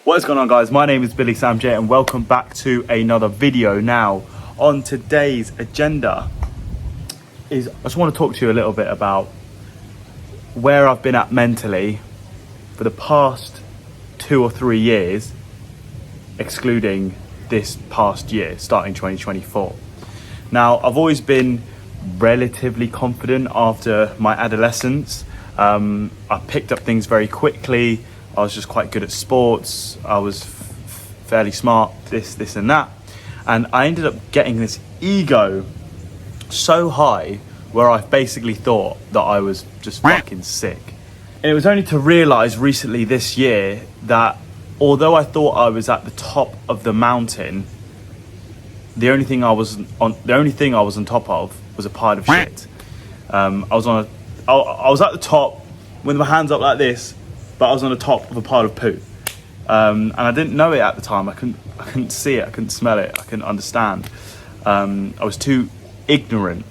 What is going on, guys? My name is Billy Sam J and welcome back to another video. Now, on today's agenda I just want to talk to you a little bit about where I've been at mentally for the past 2 or 3 years, excluding this past year, starting 2024. Now, I've always been relatively confident after my adolescence. I picked up things very quickly. I was just quite good at sports. I was fairly smart, this and that. And I ended up getting this ego so high where I basically thought that I was just fucking sick. And it was only to realize recently this year that although I thought I was at the top of the mountain, the only thing I was on top of was a pile of shit. I was at the top with my hands up like this, but I was on the top of a pile of poo. And I didn't know it at the time. I couldn't see it, I couldn't smell it, I couldn't understand. I was too ignorant.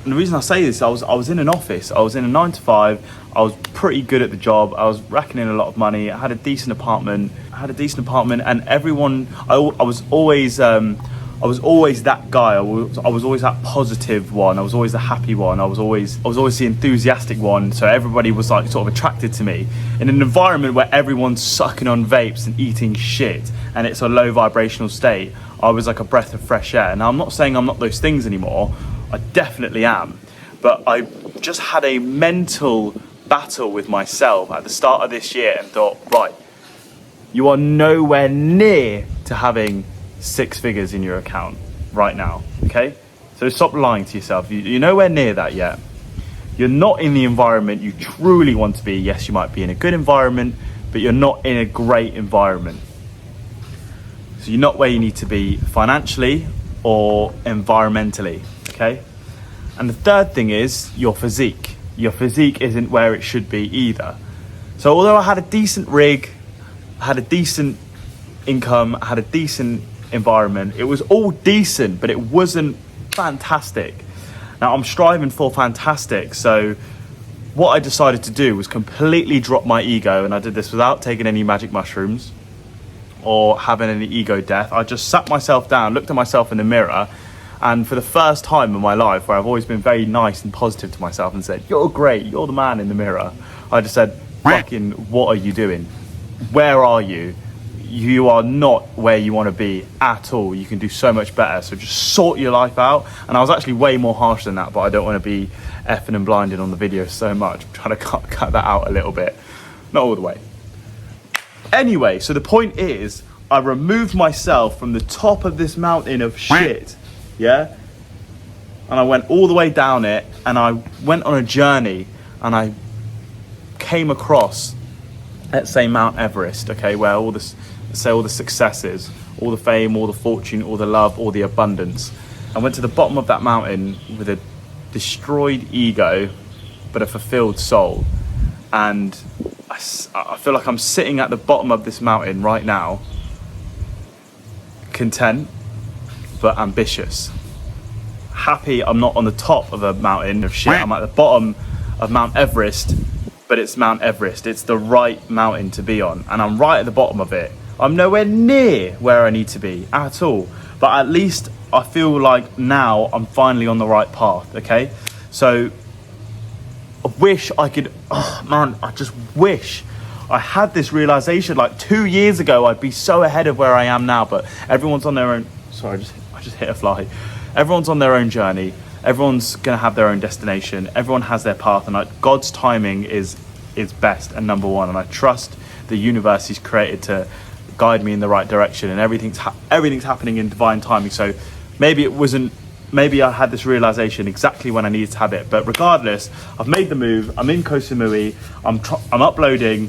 And the reason I say this, I was in an office. I was in a 9 to 5. I was pretty good at the job. I was racking in a lot of money. I had a decent apartment. And everyone, I was always that guy. I was always that positive one. I was always the happy one. I was always the enthusiastic one. So everybody was like sort of attracted to me in an environment where everyone's sucking on vapes and eating shit, and it's a low vibrational state. I was like a breath of fresh air. Now, I'm not saying I'm not those things anymore. I definitely am. But I just had a mental battle with myself at the start of this year and thought, right, you are nowhere near to having 6 figures in your account right now, okay? So stop lying to yourself. You're nowhere near that yet. You're not in the environment you truly want to be. Yes, you might be in a good environment, but you're not in a great environment. So you're not where you need to be financially or environmentally, okay? And the third thing is your physique. Your physique isn't where it should be either. So although I had a decent rig, I had a decent income, I had a decent environment, it was all decent, but it wasn't fantastic. Now, I'm striving for fantastic, so what I decided to do was completely drop my ego, and I did this without taking any magic mushrooms or having any ego death. I just sat myself down, looked at myself in the mirror, and for the first time in my life, where I've always been very nice and positive to myself and said, "You're great, you're the man," in the mirror, I just said, fucking, what are you doing? Where are you? You are not where you want to be at all. You can do so much better. So just sort your life out. And I was actually way more harsh than that, but I don't want to be effing and blinded on the video so much. I'm trying to cut that out a little bit. Not all the way. Anyway, so the point is, I removed myself from the top of this mountain of shit, yeah? And I went all the way down it, and I went on a journey, and I came across, let's say, Mount Everest, okay, where all the successes, all the fame, all the fortune, all the love, all the abundance. I went to the bottom of that mountain with a destroyed ego, but a fulfilled soul. And I feel like I'm sitting at the bottom of this mountain right now, content, but ambitious. Happy I'm not on the top of a mountain of shit. I'm at the bottom of Mount Everest, but it's Mount Everest. It's the right mountain to be on, and I'm right at the bottom of it. I'm nowhere near where I need to be at all, but at least I feel like now I'm finally on the right path, okay? So I wish I could, I just wish I had this realization like 2 years ago. I'd be so ahead of where I am now, but everyone's on their own, sorry, I just hit a fly. Everyone's on their own journey. Everyone's gonna have their own destination. Everyone has their path, and God's timing is best and number one, and I trust the universe He's created to guide me in the right direction, and everything's happening in divine timing. So maybe I had this realization exactly when I needed to have it, but regardless, I've made the move. I'm in Koh Samui. I'm uploading.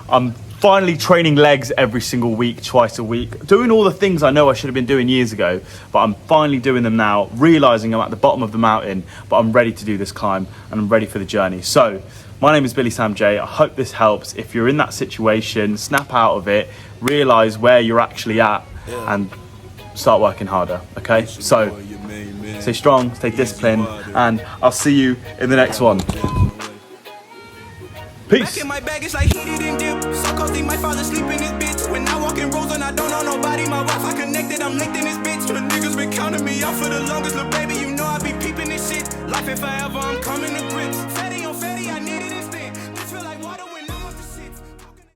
I'm finally training legs every single week, twice a week, doing all the things I know I should have been doing years ago, but I'm finally doing them now, realizing I'm at the bottom of the mountain, but I'm ready to do this climb, and I'm ready for the journey. So my name is Billy Sam J. I hope this helps. If you're in that situation, snap out of it, realize where you're actually at, and start working harder, okay? So stay strong, stay disciplined, and I'll see you in the next one. Peace. Back in my bag, it's like heated and dip. So cozy, my father sleep in this bitch. When I walk in roads and I don't know nobody, my wife I connected, I'm linked in this bitch. The niggas been counting me out for the longest, little baby, you know I be peeping this shit. Life and forever, I'm coming to grips.